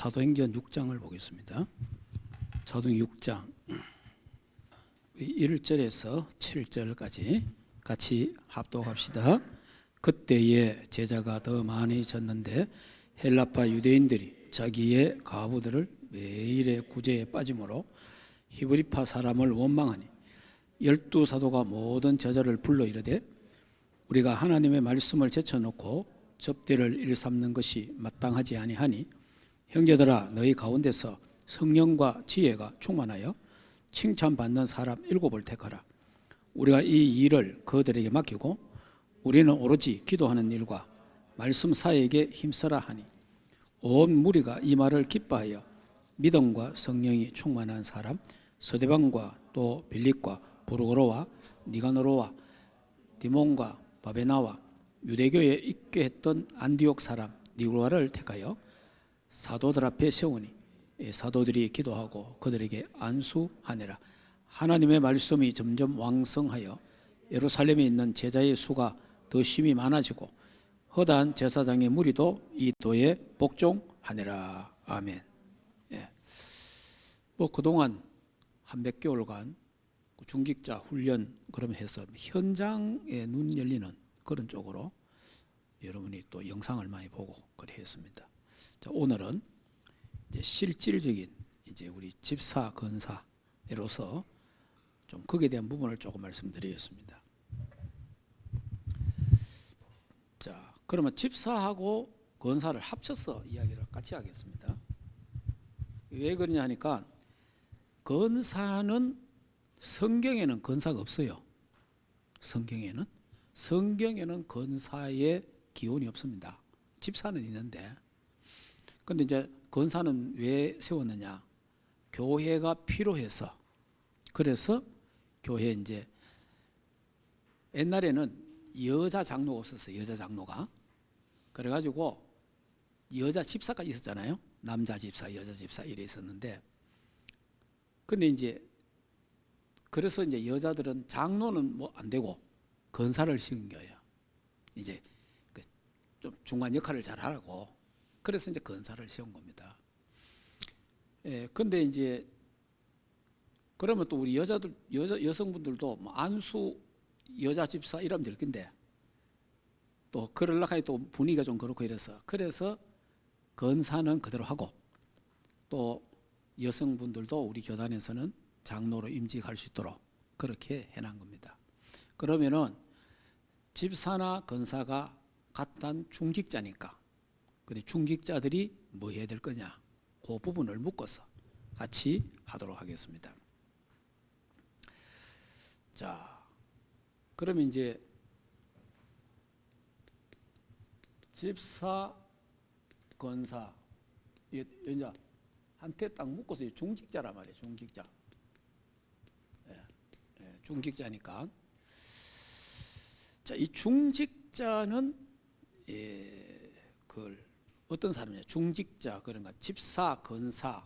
사도행전 6장을 보겠습니다. 사도행전 6장 1절에서 7절까지 같이 합독합시다. 그때에 제자가 더 많아졌는데 헬라파 유대인들이 자기의 과부들을 매일의 구제에 빠짐으로 히브리파 사람을 원망하니 12사도가 모든 제자를 불러 이르되 우리가 하나님의 말씀을 제쳐놓고 접대를 일삼는 것이 마땅하지 아니하니 형제들아 너희 가운데서 성령과 지혜가 충만하여 칭찬받는 사람 7을 택하라. 우리가 이 일을 그들에게 맡기고 우리는 오로지 기도하는 일과 말씀 사역에 힘써라 하니 온 무리가 이 말을 기뻐하여 믿음과 성령이 충만한 사람 서대방과 또 빌립과 브루고로와 니가노로와 디몬과 바베나와 유대교에 있게 했던 안디옥 사람 니고라를 택하여 사도들 앞에 세우니 사도들이 기도하고 그들에게 안수하니라. 하나님의 말씀이 점점 왕성하여 예루살렘에 있는 제자의 수가 더 심히 많아지고 허다한 제사장의 무리도 이 도에 복종하니라. 아멘. 예. 그동안 한 몇 개월간 중직자 훈련 그럼 해서 현장에 눈 열리는 그런 쪽으로 여러분이 또 영상을 많이 보고 그래 했습니다. 자, 오늘은 이제 실질적인 이제 우리 집사 건사로서 좀 거기에 대한 부분을 조금 말씀드리겠습니다. 자, 그러면 집사하고 건사를 합쳐서 이야기를 같이 하겠습니다. 왜 그러냐 하니까 건사는 성경에는 건사가 없어요. 성경에는 건사의 기원이 없습니다. 집사는 있는데, 근데 이제 건사는 왜 세웠느냐? 교회가 필요해서. 그래서 교회 이제 옛날에는 여자 장로가 없었어요. 여자 장로가. 그래가지고 여자 집사까지 있었잖아요. 남자 집사, 여자 집사 이래 있었는데, 근데 이제 그래서 이제 여자들은 장로는 뭐 안 되고 건사를 시킨 거예요. 이제 좀 중간 역할을 잘 하라고. 그래서 이제 건사를 세운 겁니다. 예, 근데 이제 그러면 또 우리 여성분들도 뭐 안수 여자 집사 이러면 될 건데 또 그러려고 하니 또 분위기가 좀 그렇고 이래서 그래서 건사는 그대로 하고 또 여성분들도 우리 교단에서는 장로로 임직할 수 있도록 그렇게 해놓은 겁니다. 그러면은 집사나 건사가 같은 중직자니까 근데 중직자들이 뭐 해야 될 거냐 그 부분을 묶어서 같이 하도록 하겠습니다. 자, 그러면 이제 집사, 건사 이제 한테 딱 묶어서 중직자란 말이에요. 중직자. 중직자니까. 자, 이 중직자는 그걸 어떤 사람이냐? 중직자 그런가? 집사, 건사,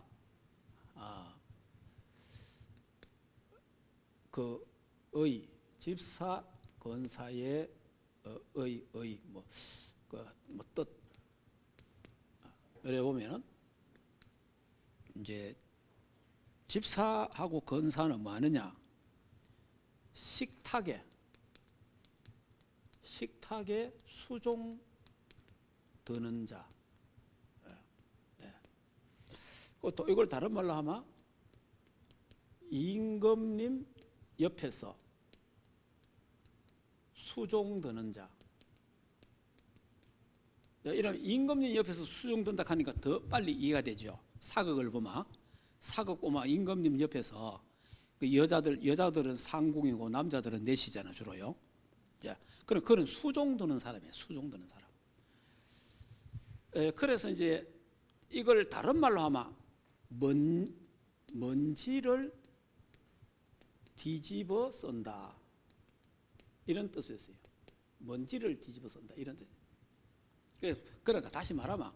집사, 건사의 뜻. 여기 보면은 이제 집사하고 건사는 뭐 하느냐? 식탁에 수종 드는 자. 또 이걸 다른 말로 하면 임금님 옆에서 수종 드는 자. 이런 임금님 옆에서 수종 든다 하니까 더 빨리 이해가 되죠. 사극을 보면 임금님 옆에서 여자들은 상궁이고 남자들은 내시잖아 주로요. 자, 그런 수종 드는 사람이에요. 수종 드는 사람. 그래서 이제 이걸 다른 말로 하면 먼지를 뒤집어 쓴다 이런 뜻이었어요. 먼지를 뒤집어 쓴다 이런 뜻. 그러니까 다시 말하면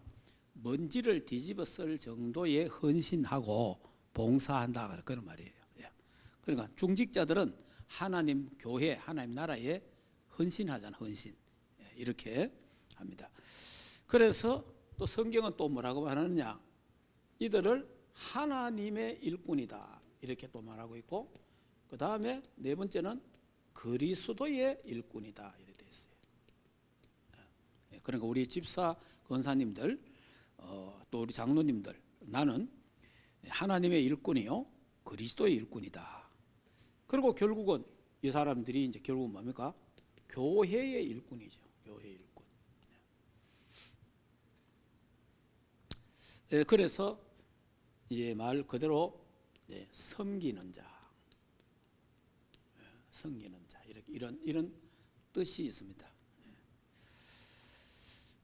먼지를 뒤집어 쓸 정도의 헌신하고 봉사한다 그런 말이에요. 그러니까 중직자들은 하나님 교회, 하나님 나라에 헌신하잖아, 헌신. 이렇게 합니다. 그래서 또 성경은 또 뭐라고 하느냐? 이들을 하나님의 일꾼이다 이렇게 또 말하고 있고, 그 다음에 네 번째는 그리스도의 일꾼이다 이렇게 돼 있어요. 그러니까 우리 집사 권사님들, 또 우리 장로님들, 나는 하나님의 일꾼이요 그리스도의 일꾼이다. 그리고 결국은 이 사람들이 이제 결국 뭡니까? 교회의 일꾼이죠. 교회의 일꾼. 그래서 이제 말 그대로 섬기는 자, 섬기는 자 이렇게 이런 뜻이 있습니다.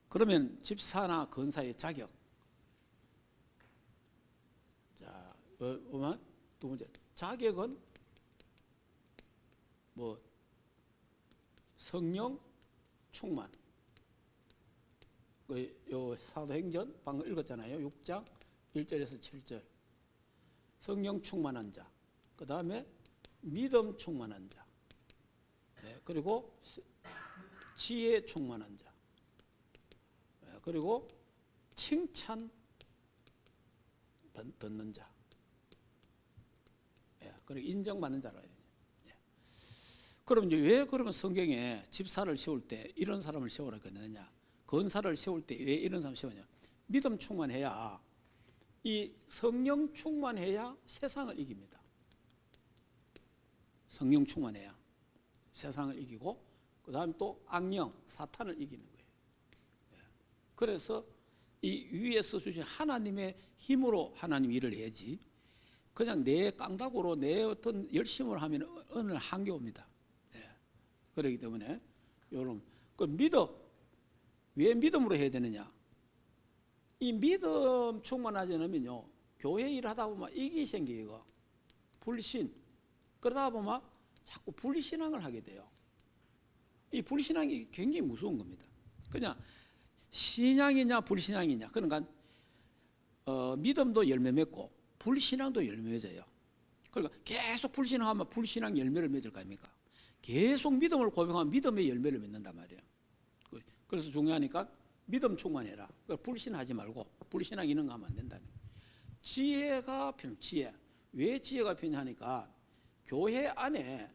그러면 집사나 권사의 자격. 자, 두 번째 자격은 뭐 성령 충만. 요 사도행전 방금 읽었잖아요. 6장 1절에서 7절. 성령 충만한 자. 그 다음에 믿음 충만한 자. 그리고 지혜 충만한 자. 그리고 칭찬 듣는 자. 그리고 인정받는 자라 해야 돼요. 그럼 이제 왜 그러면 성경에 집사를 세울 때 이런 사람을 세우라 그러느냐? 권사를 세울 때 왜 이런 사람 세우냐? 믿음 충만해야, 이 성령 충만해야 세상을 이깁니다. 성령 충만해야 세상을 이기고, 그 다음에 또 악령, 사탄을 이기는 거예요. 그래서 이 위에서 주신 하나님의 힘으로 하나님 일을 해야지, 그냥 내 깡다구로 내 어떤 열심을 하면 어느 한계 옵니다. 그렇기 때문에 여러분, 그 믿음, 왜 믿음으로 해야 되느냐? 이 믿음 충만하지 않으면요, 교회 일하다 보면 이기 생기고 불신, 그러다 보면 자꾸 불신앙을 하게 돼요. 이 불신앙이 굉장히 무서운 겁니다. 그냥 신앙이냐 불신앙이냐. 그러니까 믿음도 열매 맺고 불신앙도 열매 맺어요. 그러니까 계속 불신앙하면 불신앙 열매를 맺을 거 아닙니까? 계속 믿음을 고백하면 믿음의 열매를 맺는단 말이에요. 그래서 중요하니까 믿음 충만해라. 그러니까 불신하지 말고 불신앙 이런 거 하면 안 된다는 거예요. 지혜가 필요해요. 지혜. 왜 지혜가 필요하니까 교회 안에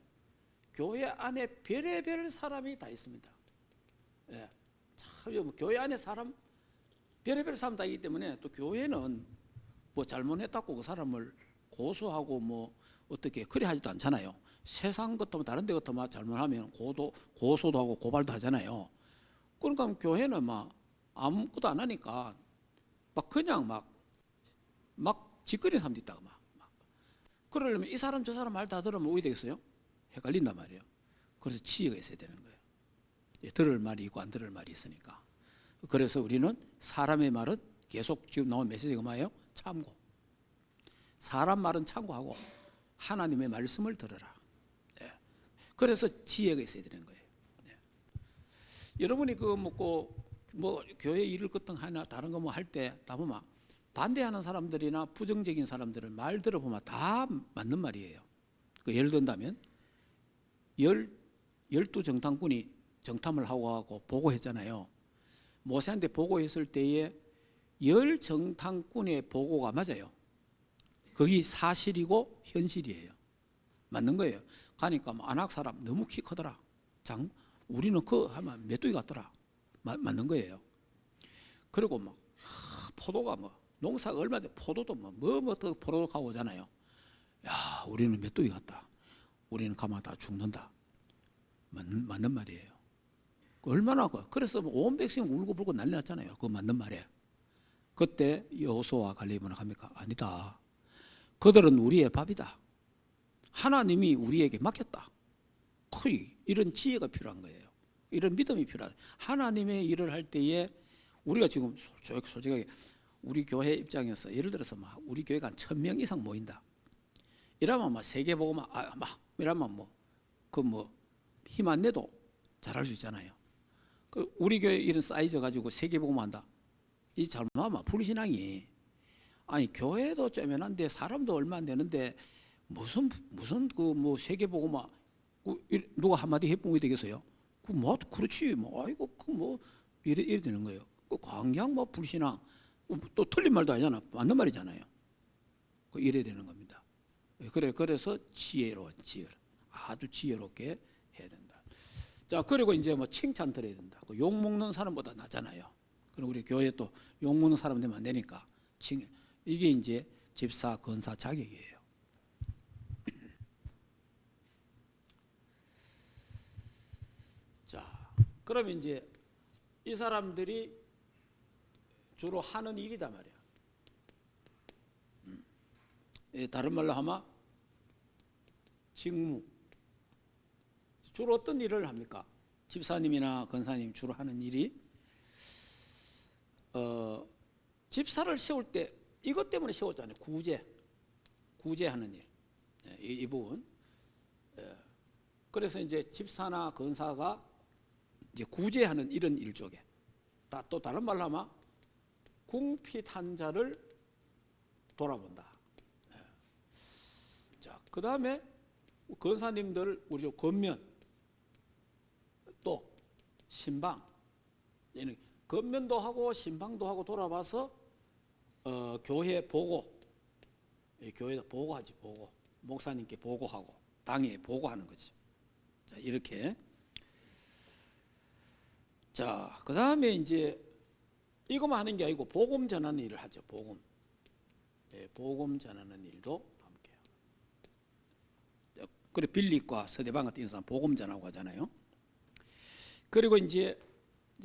별의별 사람이 다 있습니다. 예. 참, 교회 안에 사람, 별의별 사람 다 있기 때문에 또 교회는 뭐 잘못했다고 그 사람을 고소하고 뭐 어떻게 그래 하지도 않잖아요. 세상 같으면 다른 데 같으면 잘못하면 고소도 하고 고발도 하잖아요. 그러니까 교회는 막 아무것도 안 하니까 막 그냥 막 짓거리는 사람도 있다고 막. 그러려면 이 사람 저 사람 말 다 들으면 어떻게 되겠어요? 헷갈린단 말이에요. 그래서 지혜가 있어야 되는 거예요. 들을 말이 있고 안 들을 말이 있으니까. 그래서 우리는 사람의 말은 계속 지금 나온 메시지가 뭐예요? 참고. 사람 말은 참고하고 하나님의 말씀을 들어라. 그래서 지혜가 있어야 되는 거예요. 여러분이 그 뭐 교회 일을 끄떡 하나 다른 거 뭐 할 때 다 보면 반대하는 사람들이나 부정적인 사람들은 말 들어보면 다 맞는 말이에요. 그 예를 든다면 12정탐꾼이 정탐을 하고 보고했잖아요. 모세한테 보고했을 때에 10정탐꾼의 보고가 맞아요. 그게 사실이고 현실이에요. 맞는 거예요. 가니까 안악 사람 너무 키 크더라. 우리는 그 하면 메뚜기 같더라. 맞는 거예요. 그리고 막 포도가 농사가 얼마 돼 포도도 포도도 가고 오잖아요. 야, 우리는 메뚜기 같다. 우리는 가만 다 죽는다. 맞는 말이에요. 얼마나 그래서 온 백성이 울고 불고 난리 났잖아요. 그거 맞는 말이에요. 그때 여호수아와 갈렙은 합니까? 아니다. 그들은 우리의 밥이다. 하나님이 우리에게 맡겼다. 이런 지혜가 필요한 거예요. 이런 믿음이 필요하다. 하나님의 일을 할 때에 우리가 지금 솔직하게 우리 교회 입장에서 예를 들어서 우리 교회가 한 1000명 이상 모인다. 이러면 세계보고만 이러면 힘 안 내도 잘할 수 있잖아요. 우리 교회 이런 사이즈 가지고 세계보고만 한다. 이 잘못하면 불신앙이, 아니 교회도 쪼면한데 사람도 얼마 안 되는데 무슨 세계보고만 누가 한마디 해보게 되겠어요? 그렇지 아이고 이래 되는 거예요. 광양 불신앙 또 틀린 말도 아니잖아. 맞는 말이잖아요. 이래야 되는 겁니다. 그래서 지혜로워, 아주 지혜롭게 해야 된다. 자, 그리고 이제 뭐 칭찬 드려야 된다. 욕 먹는 사람보다 낫잖아요. 그리고 우리 교회 또 욕 먹는 사람 되면 안 되니까 이게 이제 집사, 권사 자격이에요. 자, 그러면 이제 이 사람들이 주로 하는 일이다 말이야. 다른 말로 하면 직무. 주로 어떤 일을 합니까? 집사님이나 권사님 주로 하는 일이 집사를 세울 때 이것 때문에 세웠잖아요. 구제하는 일. 이 부분. 그래서 이제 집사나 권사가 이제 구제하는 이런 일 쪽에 또 다른 말로 하면 궁핍한 자를 돌아본다. 자, 그 다음에 권사님들 우리 권면 또 신방, 권면도 하고 신방도 하고 돌아봐서 교회 보고, 교회에다 보고하지. 보고 목사님께 보고하고 당에 보고하는 거지. 자, 이렇게. 자, 그 다음에 이제 이것만 하는 게 아니고 복음 전하는 일을 하죠. 복음 전하는 일도 함께 해요. 그리고 빌립과 서대방 같은 사람 복음 전하고 하잖아요. 그리고 이제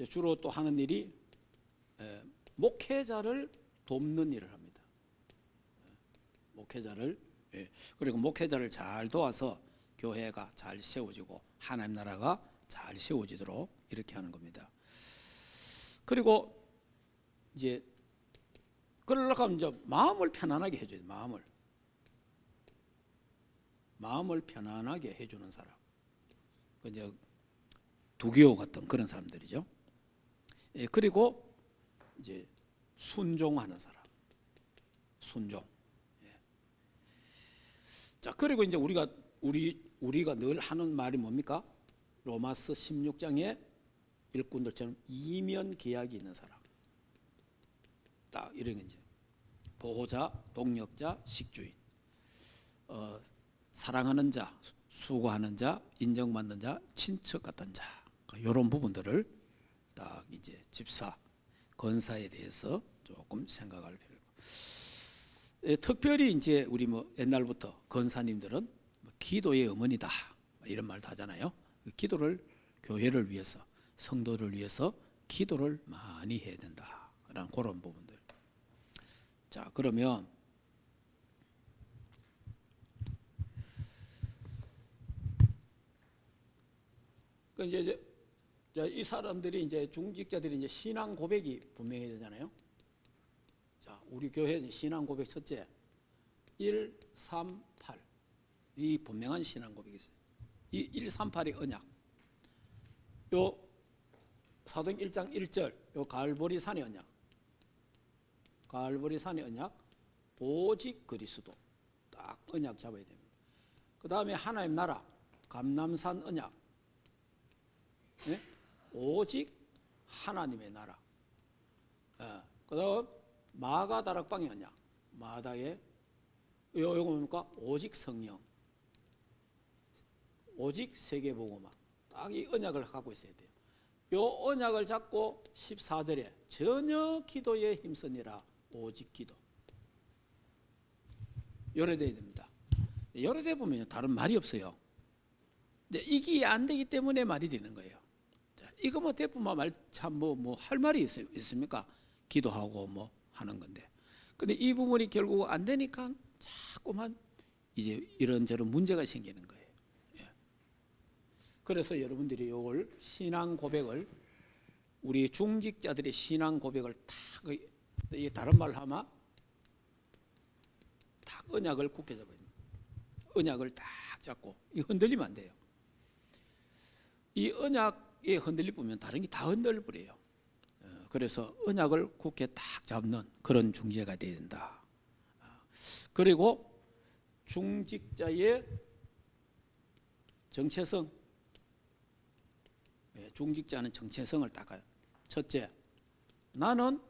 주로 또 하는 일이 목회자를 돕는 일을 합니다. 목회자를. 그리고 목회자를 잘 도와서 교회가 잘 세워지고 하나님 나라가 잘 세워지도록 이렇게 하는 겁니다. 그리고 이제 그러려고 하면 이제 마음을 편안하게 해줘야 돼. 마음을 편안하게 해주는 사람. 이제 두기호 같은 그런 사람들이죠. 그리고 이제 순종하는 사람. 순종. 자, 그리고 이제 우리가 늘 하는 말이 뭡니까? 로마서 16장에 일꾼들처럼 이면 계약이 있는 사람. 딱 이런 게 이제 보호자, 동력자, 식주인. 사랑하는 자, 수고하는 자, 인정받는 자, 친척 같은 자. 이런 부분들을 딱 이제 집사, 권사에 대해서 조금 생각할 필요가 있고. 특별히 이제 우리 뭐 옛날부터 권사님들은 기도의 어머니다 이런 말도 하잖아요. 기도를 교회를 위해서, 성도를 위해서 기도를 많이 해야 된다라는 그런 부분들. 자, 그러면 이제 이 사람들이 이제 중직자들이 이제 신앙 고백이 분명해야 되잖아요. 자, 우리 교회 신앙 고백 첫째 1, 3, 8. 이 분명한 신앙 고백이 있어요. 이 1, 3, 8의 언약. 요 사도행 1장 1절 요 갈보리 산의 언약. 갈보리 산의 언약. 오직 그리스도. 딱 언약 잡아야 됩니다. 그 다음에 하나님 나라 감람산 언약. 네? 오직 하나님의 나라. 그 다음 마가 다락방의 언약. 마다의 요거 뭡니까? 오직 성령. 오직 세계복음화. 딱 이 언약을 갖고 있어야 돼요. 요 언약을 잡고 14절에 전혀 기도에 힘쓰니라. 오직 기도. 요래돼야 됩니다. 요래돼 보면 다른 말이 없어요. 이게 안 되기 때문에 말이 되는 거예요. 자, 이거 뭐 대부분 말 참 뭐 할 말이 있습니까? 기도하고 뭐 하는 건데. 근데 이 부분이 결국 안 되니까 자꾸만 이제 이런저런 문제가 생기는 거예요. 그래서 여러분들이 이걸 신앙 고백을 우리 중직자들의 신앙 고백을 딱 다른 말로 하면 딱 언약을 굳게 잡아야 됩니다. 언약을 딱 잡고 이 흔들리면 안 돼요. 이 언약에 흔들리 보면 다른 게 다 흔들버려요. 그래서 언약을 굳게 딱 잡는 그런 중재가 돼야 된다. 그리고 중직자의 정체성, 중직자는 정체성을 딱. 첫째, 나는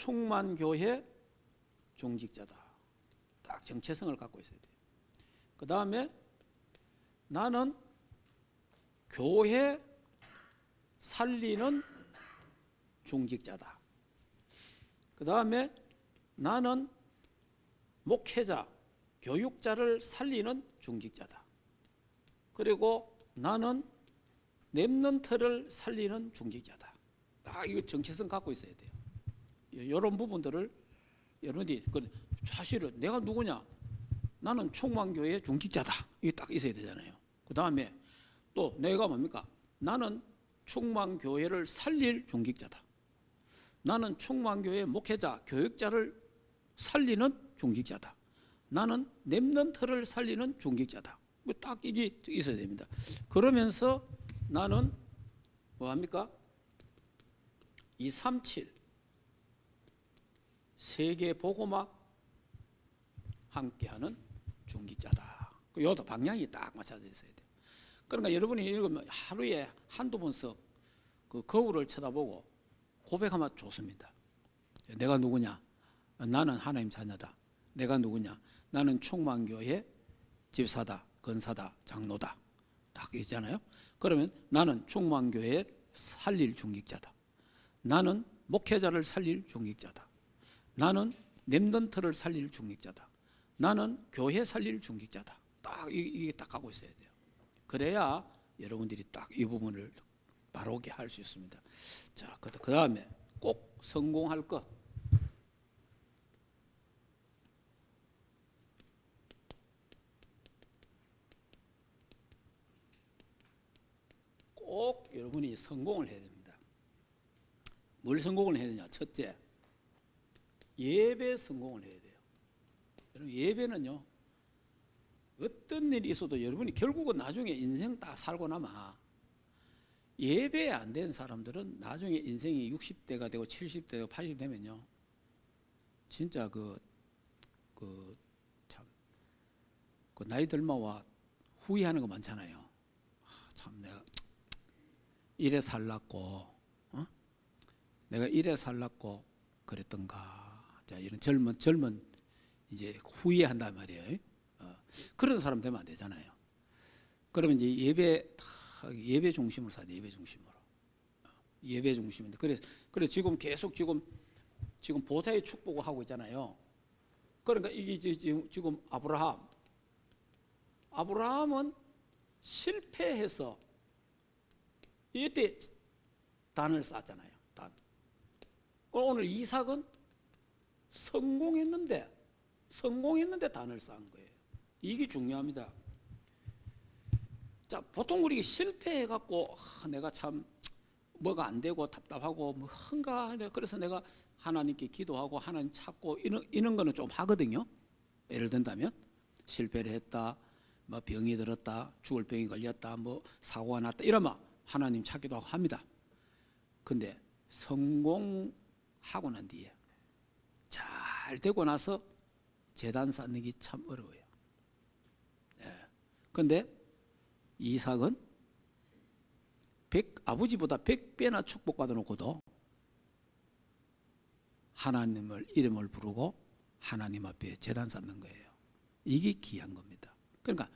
충만교회 중직자다. 딱 정체성을 갖고 있어야 돼요. 그 다음에 나는 교회 살리는 중직자다. 그 다음에 나는 목회자, 교육자를 살리는 중직자다. 그리고 나는 렘넌트를 살리는 중직자다. 딱 이거 정체성 갖고 있어야 돼요. 이런 부분들을 여러분들이 사실은 내가 누구냐? 나는 충만교회 중직자다. 이게 딱 있어야 되잖아요. 그 다음에 또 내가 뭡니까? 나는 충만교회를 살릴 중직자다. 나는 충만교회 목회자, 교육자를 살리는 중직자다. 나는 렘넌트를 살리는 중직자다. 딱 이게 있어야 됩니다. 그러면서 나는 뭐합니까? 237 세계 복음화 함께하는 중직자다. 요도 방향이 딱 맞춰져 있어야 돼요. 그러니까 여러분이 읽으면 하루에 한두 번씩 그 거울을 쳐다보고 고백하면 좋습니다. 내가 누구냐? 나는 하나님 자녀다. 내가 누구냐? 나는 충만교회 집사다, 건사다, 장로다. 딱 있잖아요. 그러면 나는 충만교회 살릴 중직자다. 나는 목회자를 살릴 중직자다. 나는 렘넌트를 살릴 중직자다. 나는 교회 살릴 중직자다. 딱 이게 딱 하고 있어야 돼요. 그래야 여러분들이 딱 이 부분을 바로게 할 수 있습니다. 자, 그 다음에 꼭 성공할 것. 꼭 여러분이 성공을 해야 됩니다. 뭘 성공을 해야 되냐? 첫째, 예배 성공을 해야 돼요. 여러분, 예배는요, 어떤 일이 있어도 여러분이 결국은 나중에 인생 다 살고 나면 예배 안 된 사람들은 나중에 인생이 60대가 되고 70대가 80 되면요, 진짜 참 나이 들마와 후회하는 거 많잖아요. 참 내가 이래 살랐고, 내가 이래 살랐고 그랬던가. 자, 이런 젊은 이제 후회한단 말이에요. 그런 사람 되면 안 되잖아요. 그러면 이제 예배 중심으로 사야 돼. 예배 중심으로. 예배 중심인데 그래서 지금 계속 지금 보좌의 축복을 하고 있잖아요. 그러니까 이게 지금 아브라함은 실패해서 이때 단을 쌓았잖아요. 단. 오늘 이삭은 성공했는데 단을 쌓은 거예요. 이게 중요합니다. 자, 보통 우리 실패해갖고 내가 참 뭐가 안 되고 답답하고 뭐 흥가 그래서 내가 하나님께 기도하고 하나님 찾고 이런 거는 좀 하거든요. 예를 든다면 실패를 했다, 뭐 병이 들었다, 죽을 병이 걸렸다, 뭐 사고가 났다 이러면 하나님 찾기도 하고 합니다. 근데 성공하고 난 뒤에 잘 되고 나서 제단 쌓는 게 참 어려워요. 그런데 이삭은 아버지보다 100배나 축복받아 놓고도 하나님을 이름을 부르고 하나님 앞에 제단 쌓는 거예요. 이게 귀한 겁니다. 그러니까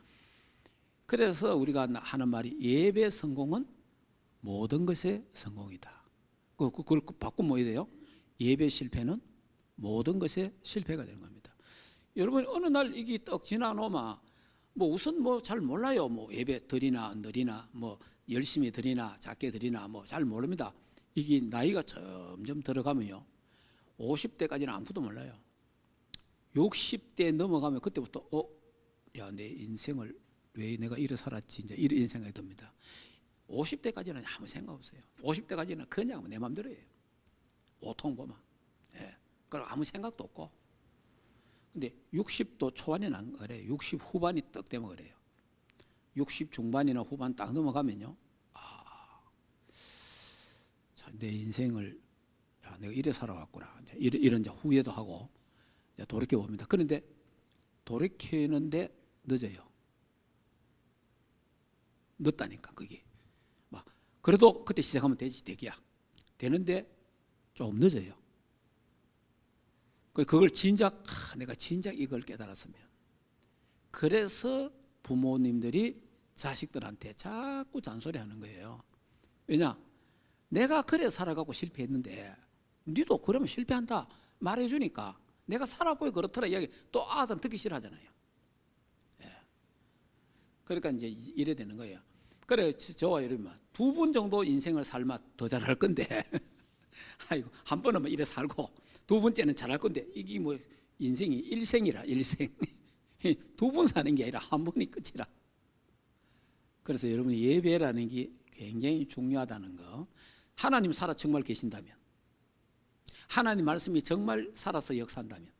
그래서 우리가 하는 말이 예배 성공은 모든 것의 성공이다. 그걸 바꾸면 뭐 돼요? 예배 실패는 모든 것의 실패가 되는 겁니다. 여러분 어느 날 이게 떡 지나놓으면 뭐 우선 뭐 잘 몰라요. 뭐 예배 드리나 안 드리나 뭐 열심히 드리나 작게 드리나 뭐 잘 모릅니다. 이게 나이가 점점 들어가면요 50대까지는 아무도 몰라요. 60대 넘어가면 그때부터 야, 내 인생을 왜 내가 이래 살았지 이제 이런 생각이 듭니다. 50대까지는 아무 생각 없어요. 50대까지는 그냥 내 맘대로예요. 보통 보면 그럼 아무 생각도 없고. 근데 60도 초반이 안 그래요. 60 후반이 떡 되면 그래요. 60 중반이나 후반 딱 넘어가면요. 내 인생을 내가 이래 살아왔구나. 이런 이제 후회도 하고 돌이켜 봅니다. 그런데 돌이키는데 늦어요. 늦다니까 그게. 그래도 그때 시작하면 되지 대기야. 되는데 조금 늦어요. 그걸 진작 내가 진작 이걸 깨달았으면. 그래서 부모님들이 자식들한테 자꾸 잔소리하는 거예요. 왜냐? 내가 그래 살아가고 실패했는데 니도 그러면 실패한다 말해주니까 내가 살아보여 그렇더라 이야기 또 아들은 듣기 싫어하잖아요. 예. 그러니까 이제 이래 되는 거예요. 그래 저와 여러분 두 번 정도 인생을 삶아 더 잘할 건데 아이고 한 번은 뭐 이래 살고 두 번째는 잘할 건데 이게 뭐 인생이 일생이라 일생 두 번 사는 게 아니라 한 번이 끝이라. 그래서 여러분 예배라는 게 굉장히 중요하다는 거. 하나님 살아 정말 계신다면, 하나님 말씀이 정말 살아서 역사한다면,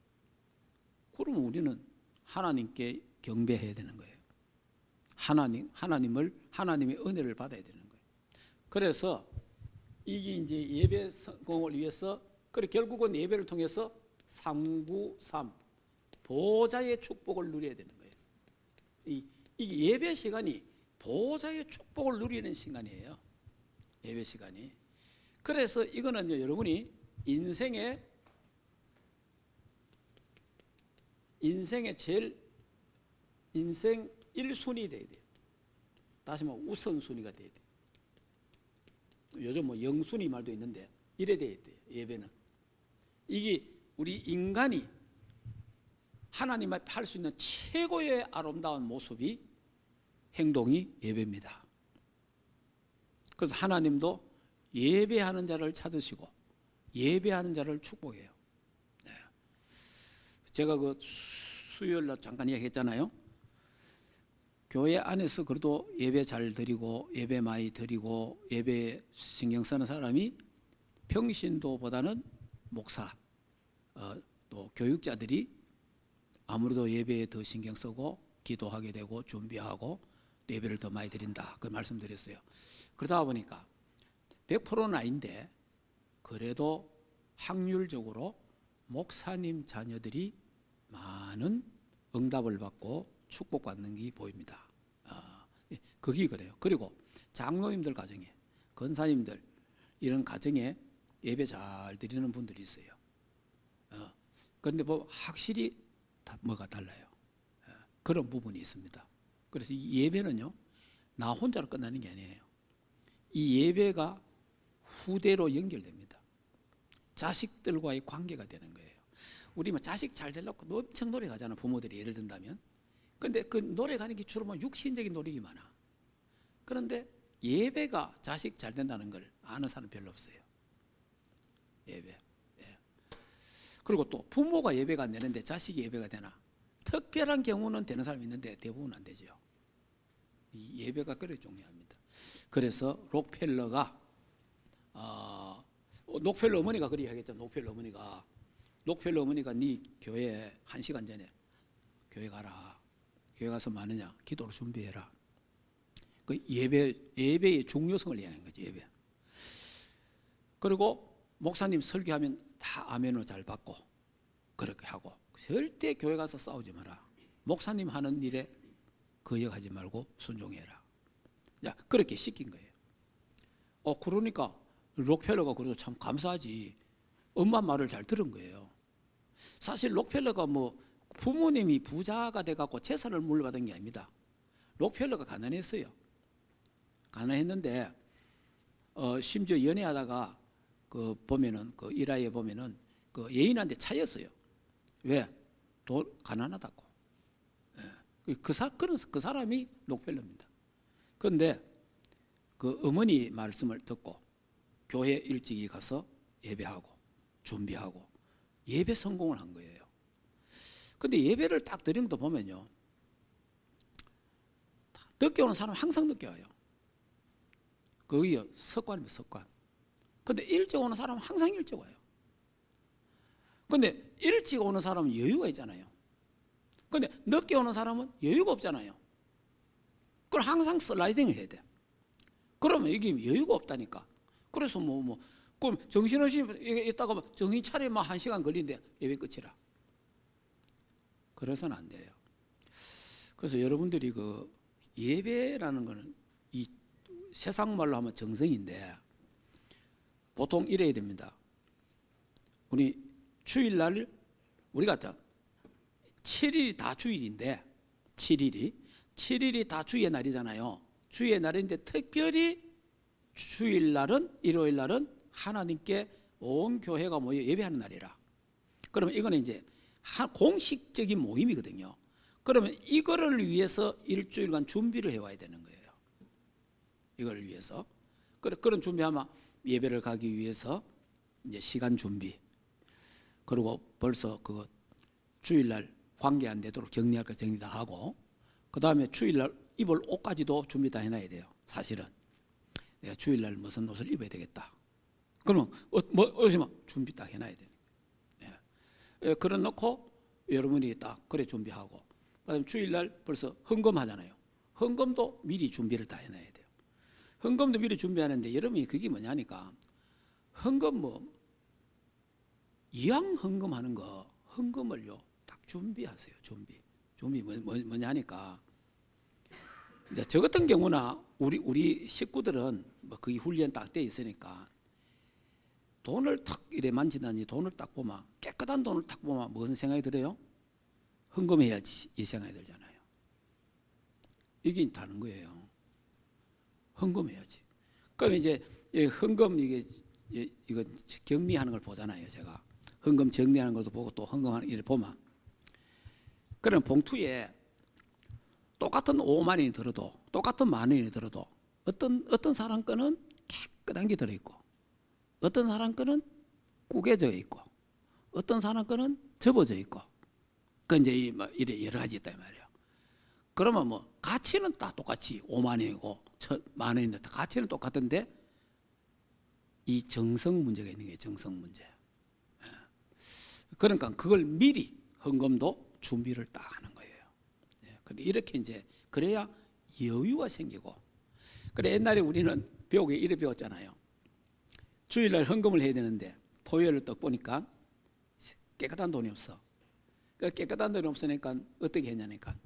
그러면 우리는 하나님께 경배해야 되는 거예요. 하나님의 은혜를 받아야 되는 거예요. 그래서 이게 이제 예배 성공을 위해서, 그래 결국은 예배를 통해서 393 보좌의 축복을 누려야 되는 거예요. 이게 예배 시간이 보좌의 축복을 누리는 시간이에요. 예배 시간이. 그래서 이거는요, 여러분이 인생의 제일 인생 1순위 돼야 돼요. 다시 말하면 우선순위가 돼야 돼요. 요즘 뭐 영순위 말도 있는데 이래 돼야 돼요. 예배는. 이게 우리 인간이 하나님 앞에 할 수 있는 최고의 아름다운 모습이 행동이 예배입니다. 그래서 하나님도 예배하는 자를 찾으시고 예배하는 자를 축복해요. 네. 제가 그 수요일 날 잠깐 이야기했잖아요. 교회 안에서 그래도 예배 잘 드리고 예배 많이 드리고 예배 신경 쓰는 사람이 평신도보다는 목사 또 교육자들이 아무래도 예배에 더 신경 쓰고 기도하게 되고 준비하고 예배를 더 많이 드린다 그 말씀드렸어요. 그러다 보니까 100%는 아닌데 그래도 확률적으로 목사님 자녀들이 많은 응답을 받고 축복받는 게 보입니다. 그게 그래요. 그리고 장로님들 가정에, 권사님들 이런 가정에 예배 잘 드리는 분들이 있어요. 그런데 뭐 확실히 뭐가 달라요. 그런 부분이 있습니다. 그래서 이 예배는요, 나 혼자로 끝나는 게 아니에요. 이 예배가 후대로 연결됩니다. 자식들과의 관계가 되는 거예요. 우리 뭐 자식 잘 되려고 엄청 노력하잖아, 부모들이 예를 든다면. 근데 그 노력하는 게 주로 뭐 육신적인 노력이 많아. 그런데 예배가 자식 잘 된다는 걸 아는 사람 별로 없어요. 예배. 예. 그리고 또 부모가 예배가 안 되는데 자식이 예배가 되나? 특별한 경우는 되는 사람이 있는데 대부분 안 되죠. 이 예배가 그렇게 중요합니다. 그래서 록펠러가 록펠러 어머니가 그리 하겠죠. 록펠러 어머니가 네 교회 1시간 전에 교회 가라. 교회 가서 많으냐? 기도로 준비해라. 그 예배의 중요성을 이야기하는 거죠. 예배. 그리고 목사님 설교하면 다 아멘으로 잘 받고 그렇게 하고 절대 교회 가서 싸우지 마라. 목사님 하는 일에 거역하지 말고 순종해라. 자, 그렇게 시킨 거예요. 그러니까 록펠러가 그래도 참 감사하지. 엄마 말을 잘 들은 거예요. 사실 록펠러가 뭐 부모님이 부자가 돼갖고 재산을 물려받은 게 아닙니다. 록펠러가 가난했어요. 가난했는데 심지어 연애하다가 그 보면은 그 일화에 보면은 그 예인한테 차였어요. 왜? 돈 가난하다고. 예. 그 사람이 록펠러입니다. 그런데 그 어머니 말씀을 듣고 교회 일찍이 가서 예배하고 준비하고 예배 성공을 한 거예요. 근데 예배를 딱 드리는 거 보면요, 늦게 오는 사람은 항상 늦게 와요. 그게 습관입니다, 습관. 근데 일찍 오는 사람은 항상 일찍 와요. 근데 일찍 오는 사람은 여유가 있잖아요. 근데 늦게 오는 사람은 여유가 없잖아요. 그럼 항상 슬라이딩을 해야 돼. 그러면 이게 여유가 없다니까. 그래서 그럼 정신없이 있다가 정신 차리면 1시간 걸리는데 예배 끝이라. 그래서는 안 돼요. 그래서 여러분들이 그 예배라는 거는 이 세상 말로 하면 정성인데 보통 이래야 됩니다. 우리 주일날 우리가 7일이 다 주일인데 7일이 다 주의 날이잖아요. 주의 날인데 특별히 주일날은 일요일날은 하나님께 온 교회가 모여 예배하는 날이라. 그러면 이거는 이제 공식적인 모임이거든요. 그러면 이거를 위해서 일주일간 준비를 해와야 되는 거예요. 이걸 위해서. 그런 준비하면 예배를 가기 위해서 이제 시간 준비. 그리고 벌써 그 주일날 관계 안 되도록 정리할 거 정리 다 하고, 그 다음에 주일날 입을 옷까지도 준비 다 해놔야 돼요. 사실은 내가 주일날 무슨 옷을 입어야 되겠다. 그러면 어디서 준비 딱 해놔야 되는 거예요. 예. 그래 놓고 여러분이 딱 그래 준비하고, 그다음에 주일날 벌써 헌금하잖아요. 헌금도 미리 준비를 다 해놔야 돼요. 헌금도 미리 준비하는데 여러분이 그게 뭐냐니까, 헌금 이왕 헌금하는 거 헌금을요 딱 준비하세요. 준비 뭐냐니까, 이제 저 같은 경우나 우리 식구들은 뭐 거기 훈련 딱 돼 있으니까 돈을 탁 이래 만지다니 돈을 딱 보면, 깨끗한 돈을 딱 보면 무슨 생각이 들어요? 헌금해야지 이 생각이 들잖아요. 이게 다른 거예요. 헌금해야지. 그럼 이제 헌금 이거 격리하는 걸 보잖아요. 제가 헌금 정리하는 것도 보고 또 헌금하는 일을 보면, 그럼 봉투에 똑같은 5만 원이 들어도, 똑같은 만 원이 들어도 어떤 사람 거는 깨끗한 게 들어있고, 어떤 사람 거는 구겨져 있고, 어떤 사람 거는 접어져 있고, 그 이제 이래 여러 가지 있다 이 말이에요. 그러면 뭐 가치는 다 똑같이 5만 원이고 만 원인데 가치는 똑같은데 이 정성 문제가 있는 게 정성 문제. 그러니까 그걸 미리 헌금도 준비를 딱 하는 거예요. 이렇게 이제 그래야 여유가 생기고. 그래 옛날에 우리는 배우게 이래 배웠잖아요. 주일날 헌금을 해야 되는데 토요일을 딱 보니까 깨끗한 돈이 없어. 그 깨끗한 돈이 없으니까 어떻게 했냐니까,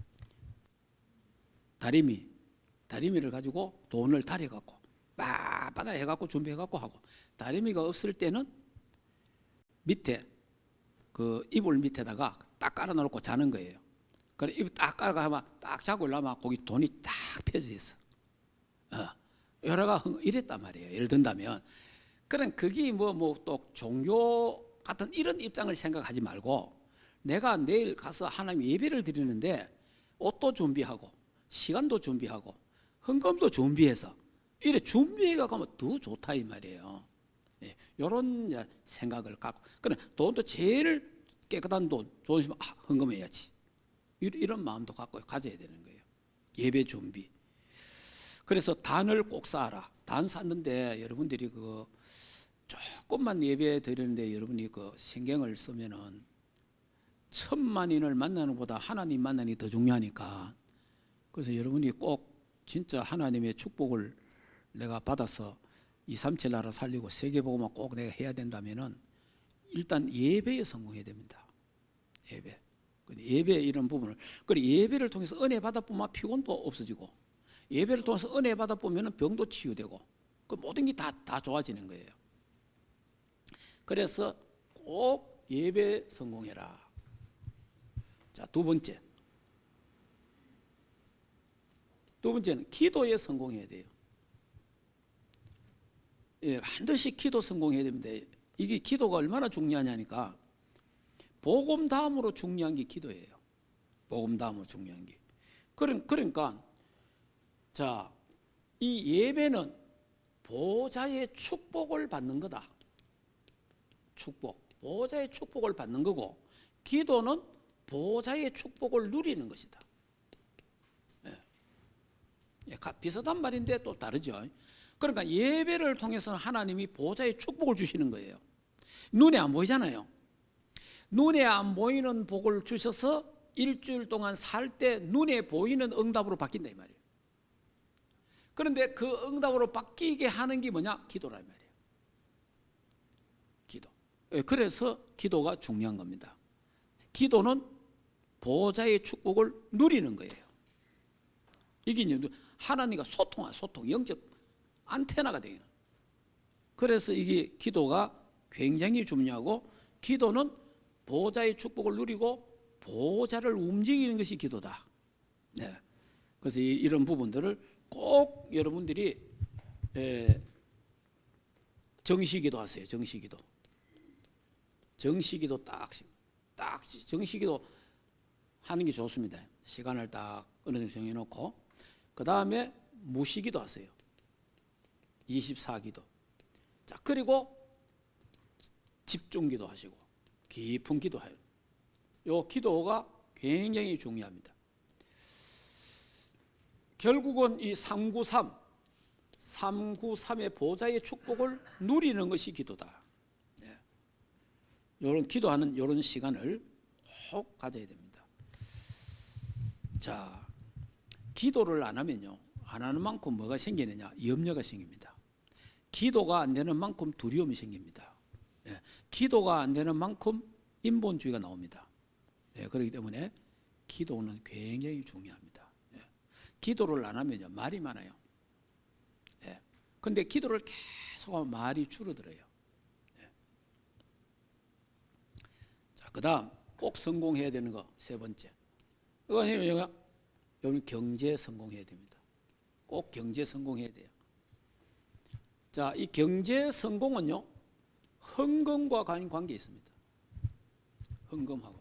다리미를 가지고 돈을 다려갖고 빠바다 해갖고 준비해갖고 하고, 다리미가 없을 때는 밑에 그 이불 밑에다가 딱 깔아놓고 자는 거예요. 그래 이불 딱 깔아가 하면 딱 자고 일어나면 거기 돈이 딱 펴져 있어. 여러가 이랬단 말이에요. 예를 든다면, 그런 그게 뭐 또 종교 같은 이런 입장을 생각하지 말고, 내가 내일 가서 하나님 예배를 드리는데 옷도 준비하고 시간도 준비하고 헌금도 준비해서 이래 준비해가 가면 더 좋다 이 말이에요. 이런 생각을 갖고, 그래 돈도 제일 깨끗한 돈 좋으시면 헌금해야지, 이런 마음도 갖고 가져야 되는 거예요. 예배 준비. 그래서 단을 꼭 쌓아라. 단 샀는데 여러분들이 그 조금만 예배 드리는데 여러분이 그 신경을 쓰면은 10,000만인을 만나는 것보다 하나님 만나는 게 더 중요하니까, 그래서 여러분이 꼭 진짜 하나님의 축복을 내가 받아서 237 나라 살리고 세계복음만 꼭 내가 해야 된다면은 일단 예배에 성공해야 됩니다. 예배 이런 부분을, 그리고 예배를 통해서 은혜 받아 보면 피곤도 없어지고, 예배를 통해서 은혜 받아 보면은 병도 치유되고, 그 모든 게 다 좋아지는 거예요. 그래서 꼭 예배 성공해라. 자, 두 번째는 기도에 성공해야 돼요. 반드시 기도 성공해야 됩니다. 이게 기도가 얼마나 중요하냐니까, 복음 다음으로 중요한 게 기도예요. 복음 다음으로 중요한 게. 그러니까 자, 이 예배는 보좌의 축복을 받는 거다. 보좌의 축복을 받는 거고, 기도는 보좌의 축복을 누리는 것이다. 비슷한 말인데 또 다르죠. 그러니까 예배를 통해서는 하나님이 보좌의 축복을 주시는 거예요. 눈에 안 보이잖아요. 눈에 안 보이는 복을 주셔서 일주일 동안 살 때 눈에 보이는 응답으로 바뀐다 이 말이에요. 그런데 그 응답으로 바뀌게 하는 게 뭐냐? 기도라 이 말이에요. 기도. 그래서 기도가 중요한 겁니다. 기도는 보좌의 축복을 누리는 거예요. 이게 이제 하나님과 소통, 영적 안테나가 되는. 그래서 이게 기도가 굉장히 중요하고, 기도는 보호자의 축복을 누리고 보호자를 움직이는 것이 기도다. 네. 그래서 이런 부분들을 꼭 여러분들이 정시기도 하세요. 정시기도. 정시기도 딱 정시기도 하는 게 좋습니다. 시간을 딱 어느 정도 정해놓고 그 다음에 무시기도 하세요. 24기도. 자, 그리고 집중기도 하시고 깊은 기도해요. 요 기도가 굉장히 중요합니다. 결국은 이 393의 보좌의 축복을 누리는 것이 기도다. 이런 기도하는 이런 시간을 꼭 가져야 됩니다. 자, 기도를 안 하면요, 안 하는 만큼 뭐가 생기느냐? 염려가 생깁니다. 기도가 안 되는 만큼 두려움이 생깁니다. 기도가 안 되는 만큼 인본주의가 나옵니다. 그렇기 때문에 기도는 굉장히 중요합니다. 기도를 안 하면요, 말이 많아요. 근데 기도를 계속 하면 말이 줄어들어요. 자, 그 다음 꼭 성공해야 되는 거 세 번째. 여러분 경제 성공해야 됩니다. 꼭 경제 성공해야 돼요. 자, 이 경제 성공은요, 헌금과 관계 있습니다. 헌금하고.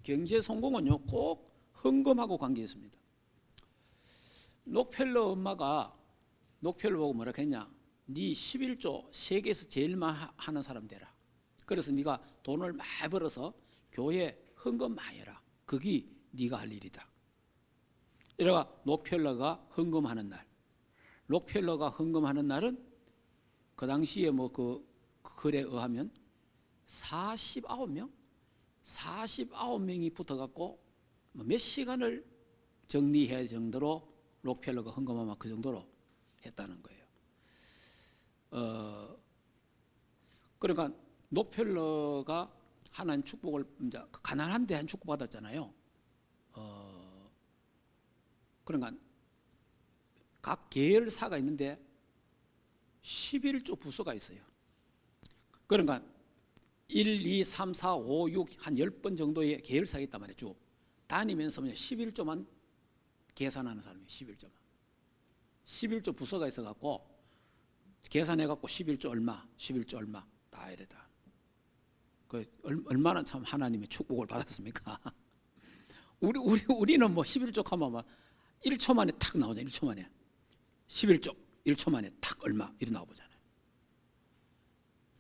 경제 성공은요, 꼭 헌금하고 관계 있습니다. 록펠러 엄마가 록펠러 보고 뭐라 했냐? 네 11조 세계에서 제일 많이 하는 사람 되라. 그래서 네가 돈을 많이 벌어서 교회 헌금 많이 해라. 그게 네가 할 일이다. 이래가 록펠러가 헌금하는 날. 록펠러가 헌금하는 날은 그 당시에 뭐 그 글에 의하면 49명이 붙어갖고 몇 시간을 정리해야 할 정도로 록펠러가 헌금하면 그 정도로 했다는 거예요. 그러니까 록펠러가 하나님 축복을 가난한데 한 축복 받았잖아요. 그러니까 각 계열사가 있는데 11조 부서가 있어요. 그러니까 1, 2, 3, 4, 5, 6 한 10번 정도의 계열사가 있단 말이에요. 쭉 다니면서 11조만 계산하는 사람이에요. 11조만. 11조 부서가 있어갖고 계산해갖고 11조 얼마, 11조 얼마 다 이래다. 그 얼마나 참 하나님의 축복을 받았습니까? 우리는 뭐 11조 하면 막 1초 만에 탁 나오잖아요. 1초 만에 11조 1초 만에 탁 얼마 이렇게 나와보잖아요.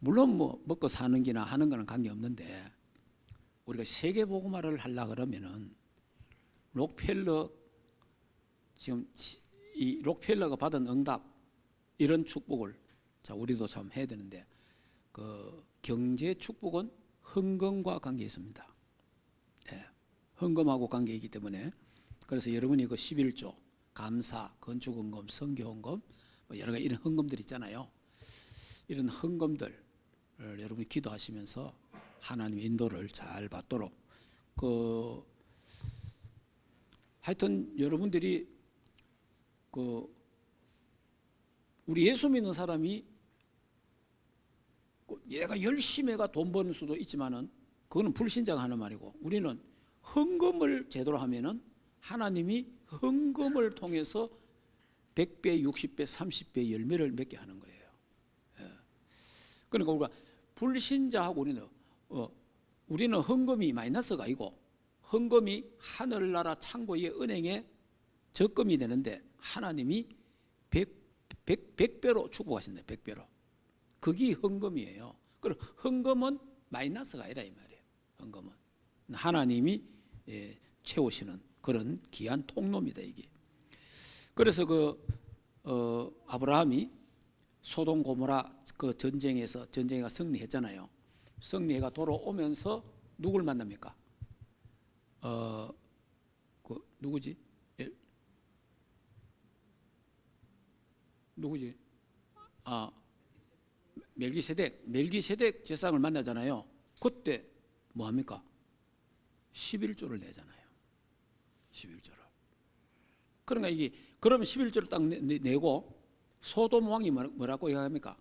물론 뭐 먹고 사는 기나 하는 거는 관계없는데 우리가 세계복음화를 하려고 그러면은 록펠러 지금 이 록펠러가 받은 응답 이런 축복을 자 우리도 참 해야 되는데 그 경제 축복은 헌금과 관계 있습니다. 헌금하고 관계 있기 때문에 그래서 여러분이 그 11조 감사, 건축헌금, 선교헌금 뭐 여러 가지 이런 헌금들 있잖아요. 이런 헌금들 여러분이 기도하시면서 하나님의 인도를 잘 받도록 하여튼 여러분들이 우리 예수 믿는 사람이 얘가 열심히 해가 돈 버는 수도 있지만은 그거는 불신자가 하는 말이고 우리는 헌금을 제대로 하면은 하나님이 헌금을 통해서 100배, 60배, 30배 열매를 맺게 하는 거예요. 그러니까 우리가 불신자하고 우리는 헌금이 마이너스가 아니고 헌금이 하늘나라 창고의 은행에 적금이 되는데 하나님이 100배로 축복하신다. 100배로. 그게 헌금이에요. 그럼 헌금은 마이너스가 아니라 이 말이에요. 헌금은 하나님이 채우시는 그런 귀한 통로입니다. 이게. 그래서 아브라함이 소돔 고모라 그 전쟁에가 승리했잖아요. 승리해가 돌아오면서 누굴 만납니까? 누구지? 누구지? 멜기세덱 제사장을 만나잖아요. 그때 뭐 합니까? 11조를 내잖아요. 11조를. 그러니까 그러면 11조를 딱 내고 소돔 왕이 뭐라고 얘기합니까?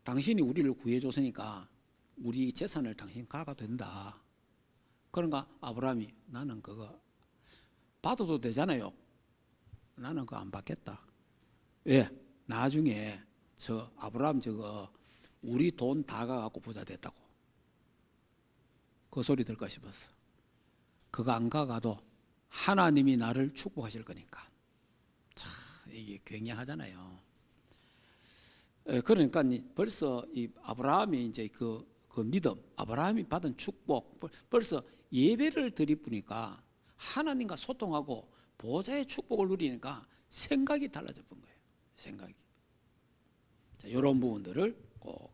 당신이 우리를 구해줬으니까 우리 재산을 당신 가가 된다. 그런가 아브라함이 나는 그거 받아도 되잖아요. 나는 그거 안 받겠다. 왜? 나중에 저 아브라함 저거 우리 돈 다 가갖고 부자 됐다고. 그 소리 들까 싶었어. 그거 안 가가도 하나님이 나를 축복하실 거니까. 참 이게 굉장하잖아요. 그러니까 벌써 이 아브라함이 이제 그 믿음, 아브라함이 받은 축복, 벌써 예배를 드리니까 하나님과 소통하고 보좌의 축복을 누리니까 생각이 달라져 본 거예요. 생각이. 자, 이런 부분들을 꼭.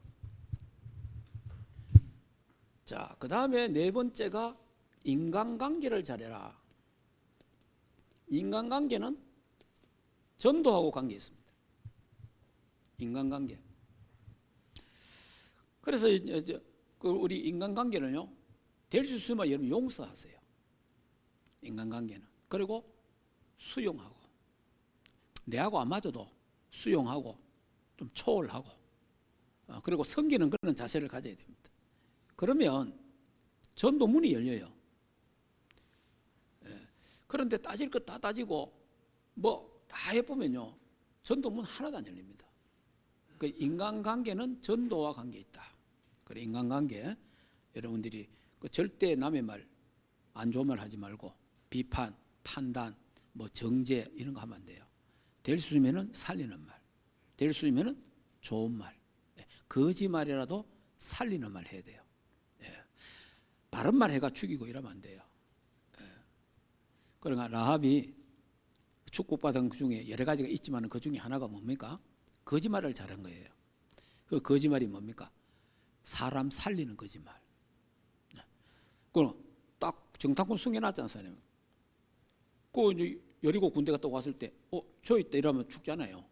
자, 그 다음에 네 번째가 인간관계를 잘해라. 인간관계는 전도하고 관계 있습니다. 인간관계. 그래서 우리 인간관계는요, 될 수 있으면 여러분 용서하세요. 인간관계는. 그리고 수용하고. 내하고 안 맞아도 수용하고 좀 초월하고 그리고 섬기는 그런 자세를 가져야 됩니다. 그러면 전도 문이 열려요. 그런데 따질 것 다 따지고 뭐 다 해보면요, 전도 문 하나도 안 열립니다. 그 인간관계는 전도와 관계 있다. 그래, 인간관계 여러분들이 그 절대 남의 말, 안 좋은 말 하지 말고 비판, 판단, 뭐 정죄 이런 거 하면 안 돼요. 될 수 있으면은 살리는 말, 될 수 있으면은 좋은 말, 거짓말이라도 살리는 말 해야 돼요. 바른 말 해가 죽이고 이러면 안 돼요. 그러니까 라합이 축복받은 그 중에 여러 가지가 있지만 그 중에 하나가 뭡니까? 거짓말을 잘한 거예요. 그 거짓말이 뭡니까? 사람 살리는 거짓말. 그럼 딱 정탐꾼 숨겨놨지 않습니까? 그 이제 여리고 군대가 또 왔을 때, 저 있다 이러면 죽잖아요.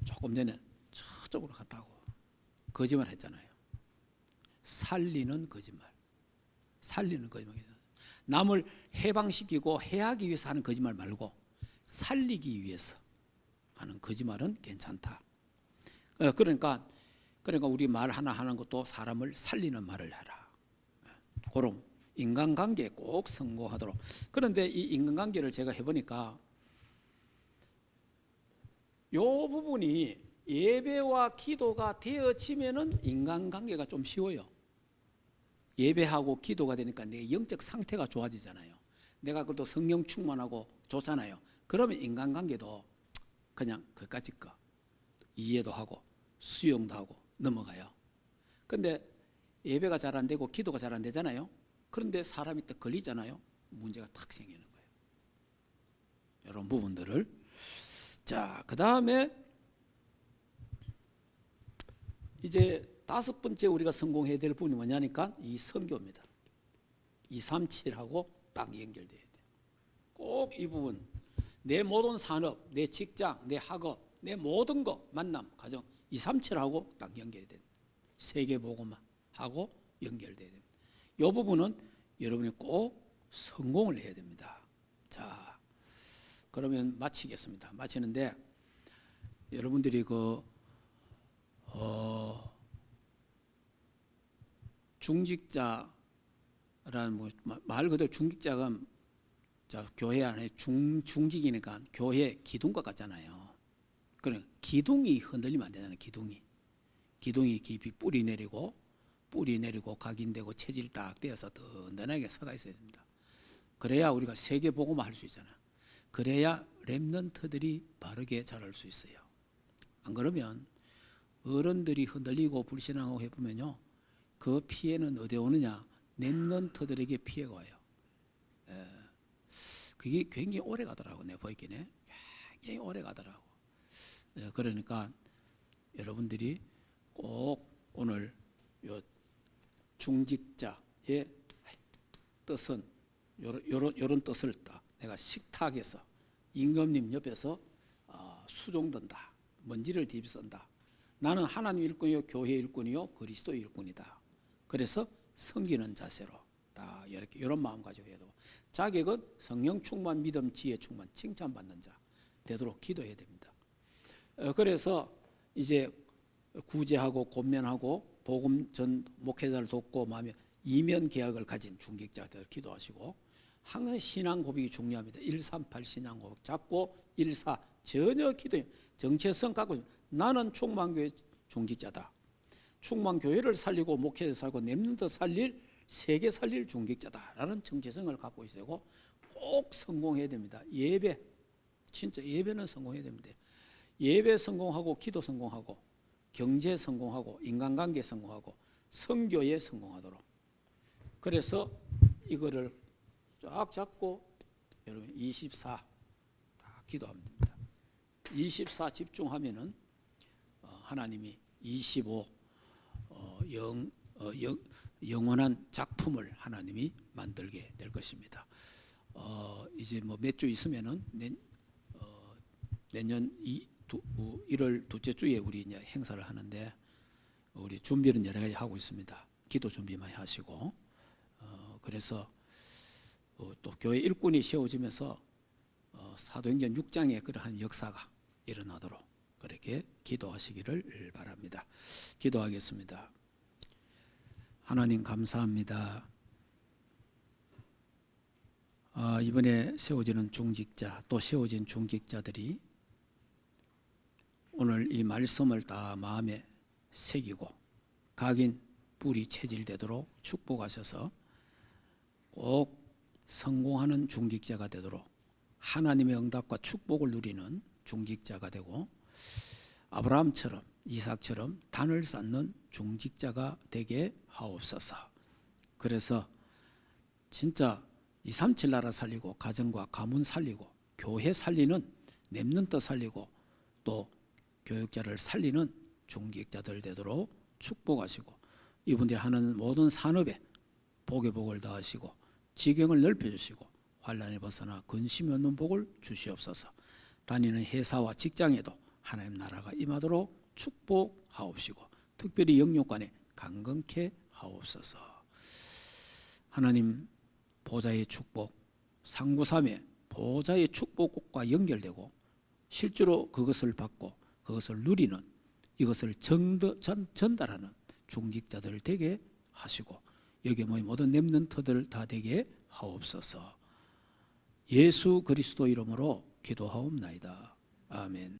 조금 전에 저쪽으로 갔다고 거짓말 했잖아요. 살리는 거짓말. 살리는 거짓말. 남을 해방시키고 해하기 위해서 하는 거짓말 말고 살리기 위해서 하는 거짓말은 괜찮다. 그러니까 우리 말 하나 하는 것도 사람을 살리는 말을 해라. 그럼 인간관계에 꼭 성공하도록. 그런데 이 인간관계를 제가 해보니까 이 부분이 예배와 기도가 되어지면은 인간관계가 좀 쉬워요. 예배하고 기도가 되니까 내 영적 상태가 좋아지잖아요. 내가 그것도 성령 충만하고 좋잖아요. 그러면 인간관계도 그냥 그까짓 거 이해도 하고 수용도 하고 넘어가요. 근데 예배가 잘 안 되고 기도가 잘 안 되잖아요. 그런데 사람이 또 걸리잖아요. 문제가 탁 생기는 거예요. 이런 부분들을. 자, 그 다음에 이제 다섯 번째 우리가 성공해야 될 부분이 뭐냐니까 이 선교입니다. 237하고 딱 연결돼야 돼요. 꼭 이 부분. 내 모든 산업, 내 직장, 내 학업, 내 모든 거, 만남, 가정 237하고 딱 연결이 됩니다. 세계복음하고 연결돼야 됩니다. 이 부분은 여러분이 꼭 성공을 해야 됩니다. 자, 그러면 마치겠습니다. 마치는데 여러분들이 중직자라는 말 그대로 중직자가 교회 안에 중직이니까 교회 기둥과 같잖아요. 그럼 기둥이 흔들리면 안 되잖아요. 기둥이 깊이 뿌리 내리고 각인되고 체질 딱 되어서 든든하게 서가 있어야 됩니다. 그래야 우리가 세계 복음화 할 수 있잖아요. 그래야 렘넌트들이 바르게 자랄 수 있어요. 안 그러면 어른들이 흔들리고 불신앙하고 해보면요, 그 피해는 어디에 오느냐? 렘넌트들에게 피해가 와요. 그게 굉장히 오래 가더라고. 내가 보이기에 굉장히 오래 가더라고. 그러니까 여러분들이 꼭 오늘 요 중직자의 뜻은 요런 뜻을 딱 내가 식탁에서 임금님 옆에서 수종든다. 먼지를 뒤집선다. 나는 하나님 일꾼이요, 교회 일꾼이요, 그리스도 일꾼이다. 그래서 섬기는 자세로 다 이렇게 이런 마음 가지고 해도 자격은 성령 충만, 믿음, 지혜 충만, 칭찬받는 자 되도록 기도해야 됩니다. 그래서 이제 구제하고 권면하고 복음 전 목회자를 돕고 마음에 이면 계약을 가진 중직자들 기도하시고, 항상 신앙 고백이 중요합니다. 138 신앙 고백 잡고 14 전혀 기도 정체성 갖고 나는 충만교회 중직자다. 충만교회를 살리고 목회를 살고 렘넌트 살릴 세계 살릴 중직자다라는 정체성을 갖고 있어야 되고, 꼭 성공해야 됩니다. 예배 진짜 예배는 성공해야 됩니다. 예배 성공하고 기도 성공하고 경제 성공하고 인간관계 성공하고 선교에 성공하도록, 그래서 이거를 쫙 잡고 여러분 24 다 기도하면 됩니다. 24 집중하면은 하나님이 25 영원한 작품을 하나님이 만들게 될 것입니다. 이제 뭐 몇 주 있으면은 내년 1월 둘째 주에 우리 이제 행사를 하는데, 우리 준비는 여러 가지 하고 있습니다. 기도 준비 많이 하시고, 그래서 또 교회 일꾼이 세워지면서 사도행전 6장의 그러한 역사가 일어나도록 그렇게 기도하시기를 바랍니다. 기도하겠습니다. 하나님 감사합니다. 이번에 세워지는 중직자, 또 세워진 중직자들이 오늘 이 말씀을 다 마음에 새기고 각인 뿔이 체질되도록 축복하셔서 꼭 성공하는 중직자가 되도록, 하나님의 응답과 축복을 누리는 중직자가 되고, 아브라함처럼 이삭처럼 단을 쌓는 중직자가 되게 하옵소서. 그래서 진짜 237 나라 살리고 가정과 가문 살리고 교회 살리는 렘넌트 살리고 또 교육자를 살리는 중직자들 되도록 축복하시고, 이분들이 하는 모든 산업에 복의 복을 더하시고 지경을 넓혀주시고 환난에 벗어나 근심이 없는 복을 주시옵소서. 다니는 회사와 직장에도 하나님 나라가 임하도록 축복하옵시고 특별히 영육간에 강건케 하옵소서. 하나님 보좌의 축복, 상구삼의 보좌의 축복과 연결되고 실제로 그것을 받고 그것을 누리는, 이것을 전달하는 중직자들 되게 하시고 여기 모인 모든 렘넌트들 다 되게 하옵소서. 예수 그리스도 이름으로 기도하옵나이다. 아멘.